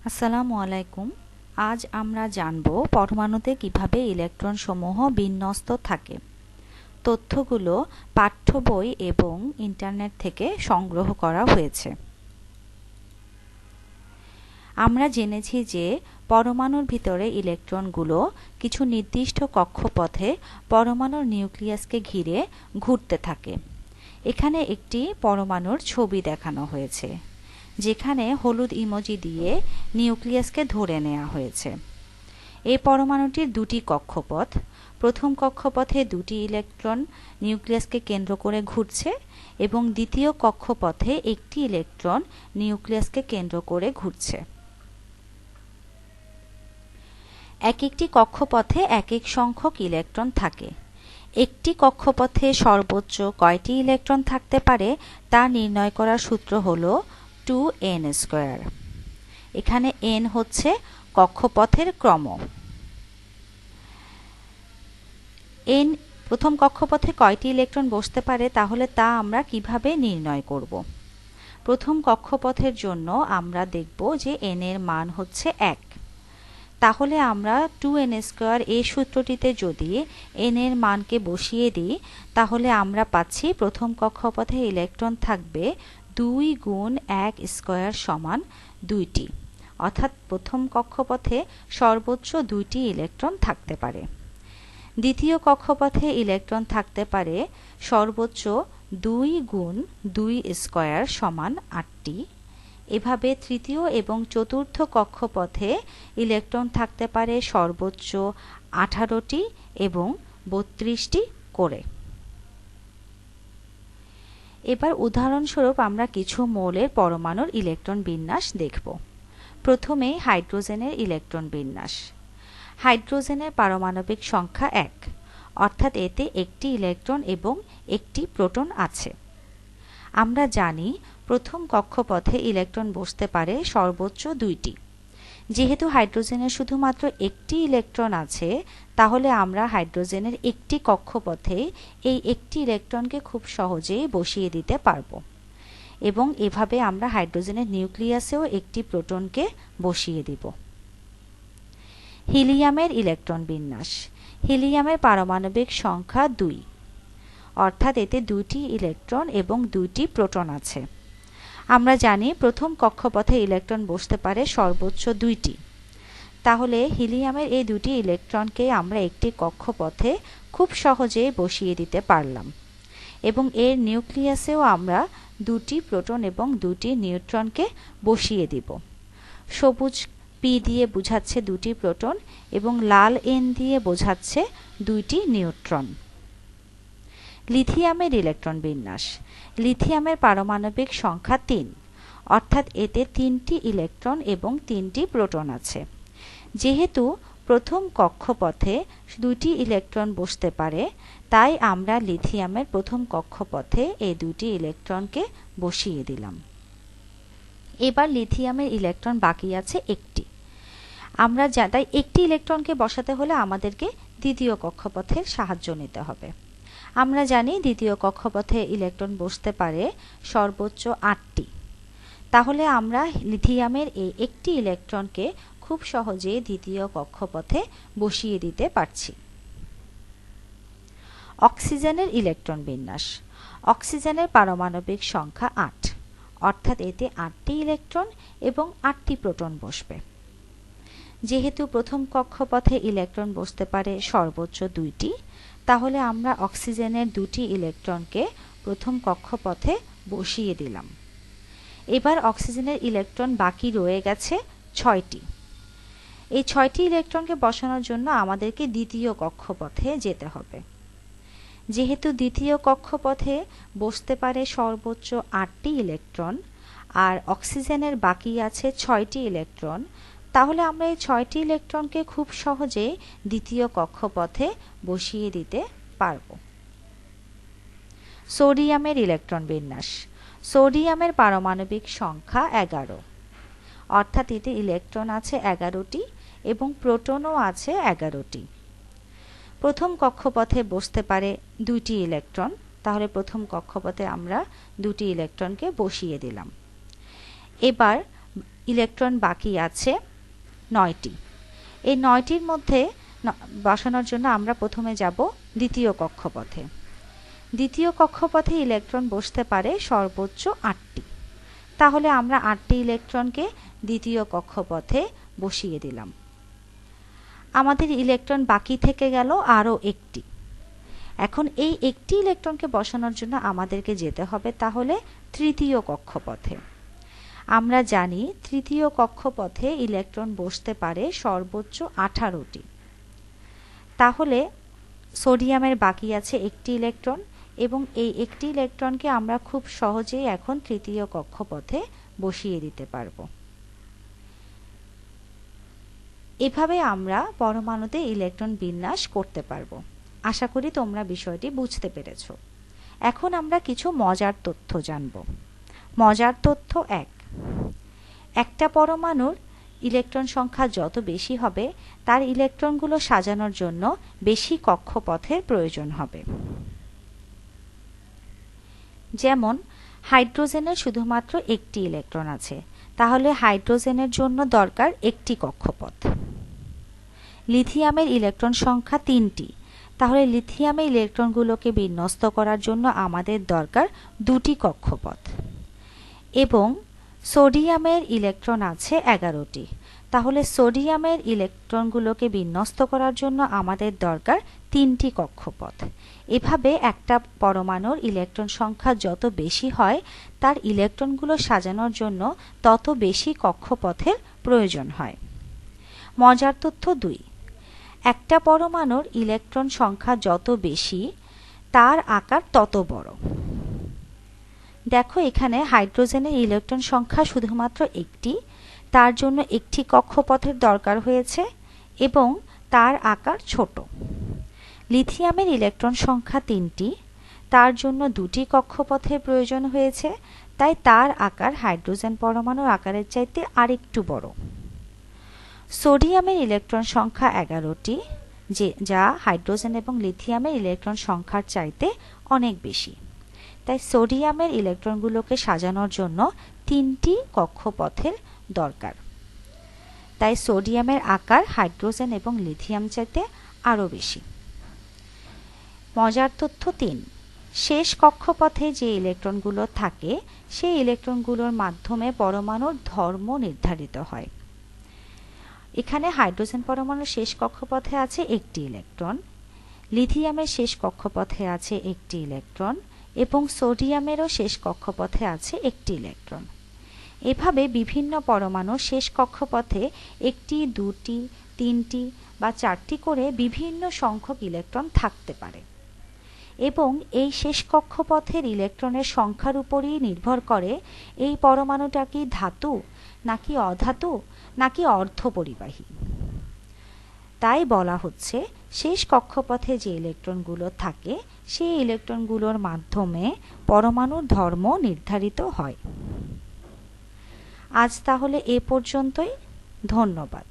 আসসালামু আলাইকুম। আজ আমরা জানব পরমাণুতে কিভাবে ইলেকট্রন সমূহ বিন্যস্ত থাকে। তথ্যগুলো পাঠ্য বই এবং ইন্টারনেট থেকে সংগ্রহ করা হয়েছে। আমরা জেনেছি যে পরমাণুর ভিতরে ইলেকট্রনগুলো কিছু নির্দিষ্ট কক্ষপথে পরমাণুর নিউক্লিয়াসকে ঘিরে ঘুরতে থাকে। এখানে একটি পরমাণুর ছবি দেখানো হয়েছে, যেখানে হলুদ ইমোজি দিয়ে নিউক্লিয়াসকে ধরে নেওয়া হয়েছে। এই পরমাণুটির দুটি কক্ষপথ। প্রথম কক্ষপথে দুটি ইলেকট্রন নিউক্লিয়াসকে কেন্দ্র করে ঘুরছে এবং দ্বিতীয় কক্ষপথে একটি ইলেকট্রন নিউক্লিয়াসকে কেন্দ্র করে ঘুরছে। এক একটি কক্ষপথে এক এক সংখ্যক ইলেকট্রন থাকে। একটি কক্ষপথে সর্বোচ্চ কয়টি ইলেকট্রন থাকতে পারে তা নির্ণয় করার সূত্র হল 2n²। এখানে n হচ্ছে কক্ষপথের ক্রম। n প্রথম কক্ষপথে কয়টি ইলেকট্রন বসতে পারে তাহলে তা আমরা কিভাবে নির্ণয় করব। প্রথম কক্ষপথের জন্য আমরা দেখব যে n এর মান হচ্ছে 1। তাহলে আমরা 2n² এই সূত্রটিতে যদি n এর মানকে বসিয়ে দিই তাহলে আমরা পাচ্ছি প্রথম কক্ষপথে ইলেকট্রন থাকবে 2 গুণ 1² সমান 2টি, অর্থাৎ প্রথম কক্ষপথে সর্বোচ্চ 2টি ইলেকট্রন থাকতে পারে। দ্বিতীয় কক্ষপথে ইলেকট্রন থাকতে পারে সর্বোচ্চ 2 গুণ 2² সমান 8টি। এভাবে তৃতীয় এবং চতুর্থ কক্ষপথে ইলেকট্রন থাকতে পারে সর্বোচ্চ 18টি এবং 32টি করে। এবার উদাহরণস্বরূপ আমরা কিছু মৌলের পরমাণুর ইলেকট্রন বিন্যাস দেখব। প্রথমে হাইড্রোজেনের ইলেকট্রন বিন্যাস। হাইড্রোজেনের পারমাণবিক সংখ্যা 1, অর্থাৎ এতে একটি ইলেকট্রন এবং একটি প্রোটন আছে। আমরা জানি প্রথম কক্ষপথে ইলেকট্রন বসতে পারে সর্বোচ্চ 2টি। যেহেতু হাইড্রোজেনের শুধুমাত্র একটি ইলেকট্রন আছে, তাহলে আমরা হাইড্রোজেনের একটি কক্ষপথে এই একটি ইলেকট্রনকে খুব সহজেই বসিয়ে দিতে পারব এবং এভাবে আমরা হাইড্রোজেনের নিউক্লিয়াসেও একটি প্রোটনকে বসিয়ে দিব। হিলিয়ামের ইলেকট্রন বিন্যাস। হিলিয়ামের পারমাণবিক সংখ্যা 2, অর্থাৎ এতে 2টি ইলেকট্রন এবং 2টি প্রোটন আছে। আমরা জানি প্রথম কক্ষপথে ইলেকট্রন বসতে পারে সর্বোচ্চ 2টি। তাহলে হিলিয়ামের এই 2টি ইলেকট্রনকে আমরা একটি কক্ষপথে খুব সহজেই বসিয়ে দিতে পারলাম এবং এর নিউক্লিয়াসেও আমরা 2টি প্রোটন এবং 2টি নিউট্রনকে বসিয়ে দিব। সবুজ P দিয়ে বোঝাচ্ছে 2টি প্রোটন এবং লাল N দিয়ে বোঝাচ্ছে 2টি নিউট্রন। লিথিয়ামের ইলেকট্রন বিন্যাস। লিথিয়ামের পারমাণবিক সংখ্যা 3, অর্থাৎ এতে 3টি ইলেকট্রন এবং 3টি প্রোটন আছে। যেহেতু প্রথম কক্ষপথে 2টি ইলেকট্রন বসতে পারে, তাই আমরা লিথিয়ামের প্রথম কক্ষপথে এই 2টি ইলেকট্রনকে বসিয়ে দিলাম। এবার লিথিয়ামের ইলেকট্রন বাকি আছে একটি। আমরা তাই একটি ইলেকট্রনকে বসাতে হলে আমাদেরকে দ্বিতীয় কক্ষপথের সাহায্য নিতে হবে। আমরা জানি দ্বিতীয় কক্ষপথে ইলেকট্রন বসতে পারে সর্বোচ্চ 8টি। তাহলে আমরা লিথিয়ামের এই একটি ইলেকট্রনকে খুব সহজে দ্বিতীয় কক্ষপথে বসিয়ে দিতে পারছি। অক্সিজেনের ইলেকট্রন বিন্যাস। অক্সিজেনের পারমাণবিক সংখ্যা 8, অর্থাৎ এতে 8টি ইলেকট্রন এবং 8টি প্রোটন বসবে। যেহেতু প্রথম কক্ষপথে ইলেকট্রন বসতে পারে সর্বোচ্চ 2টি, তাহলে আমরা অক্সিজেনের 2টি ইলেকট্রনকে প্রথম কক্ষপথে বসিয়ে দিলাম। এবার অক্সিজেনের ইলেকট্রন বাকি রয়ে গেছে 6টি। এই 6টি ইলেকট্রনকে বসানোর জন্য আমাদেরকে দ্বিতীয় কক্ষপথে যেতে হবে। যেহেতু দ্বিতীয় কক্ষপথে বসতে পারে সর্বোচ্চ 8টি ইলেকট্রন আর অক্সিজেনের বাকি আছে 6টি ইলেকট্রন, তাহলে আমরা এই 6টি ইলেকট্রনকে খুব সহজেই দ্বিতীয় কক্ষপথে বসিয়ে দিতে পারব। সোডিয়ামের ইলেকট্রন বিন্যাস। সোডিয়ামের পারমাণবিক সংখ্যা 11, অর্থাৎ এতে ইলেকট্রন আছে 11টি এবং প্রোটনও আছে 11টি। প্রথম কক্ষপথে বসতে পারে 2টি ইলেকট্রন, তাহলে প্রথম কক্ষপথে আমরা 2টি ইলেকট্রনকে বসিয়ে দিলাম। এবার ইলেকট্রন বাকি আছে 9টি। এই 9টির মধ্যে বসানোর জন্য আমরা প্রথমে যাব দ্বিতীয় কক্ষপথে। দ্বিতীয় কক্ষপথে ইলেকট্রন বসতে পারে সর্বোচ্চ 8টি। তাহলে আমরা 8টি ইলেকট্রনকে দ্বিতীয় কক্ষপথে বসিয়ে দিলাম। আমাদের ইলেকট্রন বাকি থেকে গেল আরও একটি। এখন এই একটি ইলেকট্রনকে বসানোর জন্য আমাদেরকে যেতে হবে তাহলে তৃতীয় কক্ষপথে। আমরা জানি তৃতীয় কক্ষপথে ইলেকট্রন বসতে পারে সর্বোচ্চ 18টি। তাহলে সোডিয়ামের বাকি আছে একটি ইলেকট্রন এবং এই একটি ইলেকট্রনকে আমরা খুব সহজেই এখন তৃতীয় কক্ষপথে বসিয়ে দিতে পারবো। এভাবে আমরা পরমাণুতে ইলেকট্রন বিন্যাস করতে পারবো। আশা করি তোমরা বিষয়টি বুঝতে পেরেছ। এখন আমরা কিছু মজার তথ্য জানব। মজার তথ্য 1, একটা পরমাণুর ইলেকট্রন সংখ্যা যত বেশি হবে তার ইলেকট্রনগুলো সাজানোর জন্য বেশি কক্ষপথের প্রয়োজন হবে। যেমন হাইড্রোজেনের শুধুমাত্র একটি ইলেকট্রন আছে, তাহলে হাইড্রোজেনের জন্য দরকার একটি কক্ষপথ। লিথিয়ামের ইলেকট্রন সংখ্যা 3টি, তাহলে লিথিয়ামের ইলেকট্রনগুলোকে বিন্যস্ত করার জন্য আমাদের দরকার 2টি কক্ষপথ। এবং সোডিয়ামের ইলেকট্রন আছে 11টি, তাহলে সোডিয়ামের ইলেকট্রনগুলোকে বিন্যস্ত করার জন্য আমাদের দরকার 3টি কক্ষপথ। এভাবে একটা পরমাণুর ইলেকট্রন সংখ্যা যত বেশি হয় তার ইলেকট্রনগুলো সাজানোর জন্য তত বেশি কক্ষপথের প্রয়োজন হয়। মজার তথ্য 2, একটা পরমাণুর ইলেকট্রন সংখ্যা যত বেশি তার আকার তত বড়। দেখো এখানে হাইড্রোজেনের ইলেকট্রন সংখ্যা শুধুমাত্র একটি, তার জন্য একটি কক্ষপথের দরকার হয়েছে এবং তার আকার ছোট। লিথিয়ামের ইলেকট্রন সংখ্যা 3টি, তার জন্য 2টি কক্ষপথের প্রয়োজন হয়েছে, তাই তার আকার হাইড্রোজেন পরমাণুর আকারের চাইতে আরেকটু বড়। সোডিয়ামের ইলেকট্রন সংখ্যা 11টি, যা হাইড্রোজেন এবং লিথিয়ামের ইলেকট্রন সংখ্যার চাইতে অনেক বেশি, তাই সোডিয়ামের ইলেকট্রনগুলোকে সাজানোর জন্য 3টি কক্ষপথের দরকার। তাই সোডিয়ামের আকার হাইড্রোজেন এবং লিথিয়াম চাইতে আরও বেশি। মজার তথ্য 3, শেষ কক্ষপথে যে ইলেকট্রনগুলো থাকে সেই ইলেকট্রনগুলোর মাধ্যমে পরমাণুর ধর্ম নির্ধারিত হয়। এখানে হাইড্রোজেন পরমাণুর শেষ কক্ষপথে আছে একটি ইলেকট্রন, লিথিয়ামের শেষ কক্ষপথে আছে একটি ইলেকট্রন এবং সোডিয়ামেরও শেষ কক্ষপথে আছে একটি ইলেকট্রন। এভাবে বিভিন্ন পরমাণুর শেষ কক্ষপথে 1টি, 2টি, 3টি বা 4টি করে বিভিন্ন সংখ্যক ইলেকট্রন থাকতে পারে এবং এই শেষ কক্ষপথের ইলেকট্রনের সংখ্যার উপরই নির্ভর করে এই পরমাণুটা কি ধাতু নাকি অধাতু নাকি অর্ধপরিবাহী। তাই বলা হচ্ছে শেষ কক্ষপথে যে ইলেকট্রনগুলো থাকে সেই ইলেকট্রনগুলোর মাধ্যমে পরমাণুর ধর্ম নির্ধারিত হয়। আজ তাহলে এ পর্যন্তই। ধন্যবাদ।